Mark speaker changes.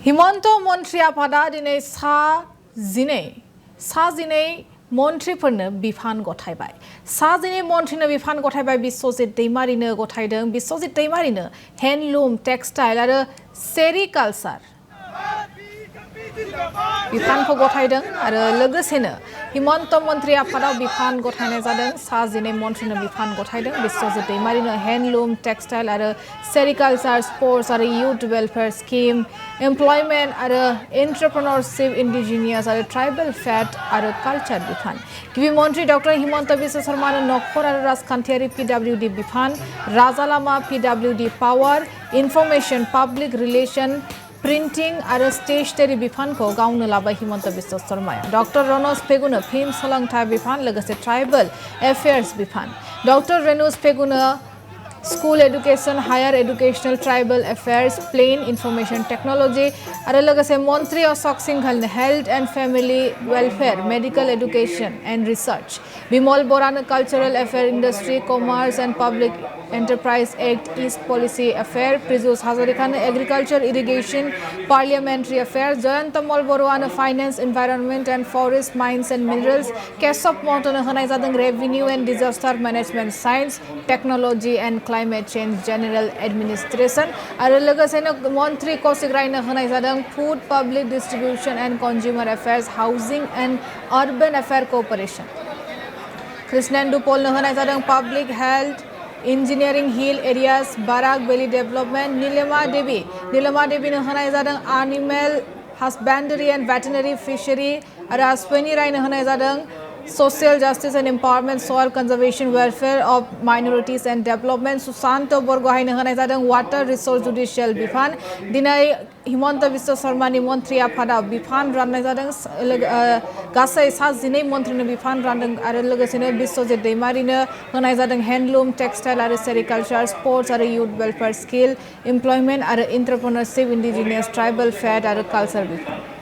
Speaker 1: हिमंत मन्त्री आफादा दिनै सा जिनै मन्थ्रिफोरनो बिफान गथायबाय सा जिनै मन्थ्रिनो बिफान गथायबाय बिश्वजित दैमारिनो गथायदों बिश्वजित दैमारिनो हेन्डलुम टेक्सटाइल आरो सेरिकालचार बिफानखौ गथायदों आरो लोगोसेनो हिमंत मन्त्री आफादाव बिफान गथायनाय जादों सा जिनै मन्थ्रिनो बिफान गथायदों बिश्वजित दैमारिनो हेन्डलुम टेक्सटाइल आरो सेरिकालचार स्पर्ट्स आरो युथ वेलफेयार स्किम एमप्लयमेन्ट आरो एन्टारप्रेन्योरशिप इन्डिजिनियास आरो ट्राइबेल फेट आरो कालचार बिफान गिबि मन्थ्रि डक्टर हिमंत बिश्व शर्मानो नखर आरो राजखान्थियारि पिडब्लिउडि बिफान राजालामा PWD power information public relation printing आरो स्टेशनारि बिफानखौ गावनो लाबाय हिमंत बिश्व शर्माया डक्टर रनज पेगुनो फिल्म सोलोंथाय बिफान लोगोसे ट्राइबेल एफेयार्स बिफान डक्टर रेनुज पेगुनो school education higher educational tribal affairs plain information technology आरो लोगोसे मन्त्री अशोक सिंघलनो health and family welfare medical education and research Bimal बोरानो cultural affair industry commerce and public enterprise act east policy affair Piyush हाजरिकानो agriculture irrigation parliamentary affair Jayanta Malla बरुआनो finance environment and forest mines and minerals Keshab महतोनो होनाय जादों revenue and disaster management science technology and climate change general administration आरो लोगोसेनो मन्त्री कौशिक रायनो होनाय जादों food public distribution and consumer affairs housing and urban affair corporation Krishnendu पॉलनो होनाय जादों public health engineering hill areas Barak valley development Nilima देवीनो होनाय जादों animal husbandry and veterinary fishery आरो अश्विनी रायनो होनाय जादों Social Justice and Empowerment, Soil Conservation, Welfare of Minorities and Development. Susanto Borgohaino होनाय जादों Water Resource Judicial बिफान दिनै हिमंत बिश्व शर्मानि मन्थ्रि आफादाव बिफान राननाय जादों गासै सा जिनै मन्थ्रिनो बिफान रानदों आरो लोगोसेनो बिश्वजित दैमारिनो होनाय जादों हेन्डलुम टेक्सटाइल आरो सेरिकालचार स्पोर्ट्स आरो युथ वेलफेयार स्किल एमप्लयमेन्ट आरो एन्टारप्रेन्योरशिप इन्डिजिनियास ट्राइबल फेट आरो कालचार बिफान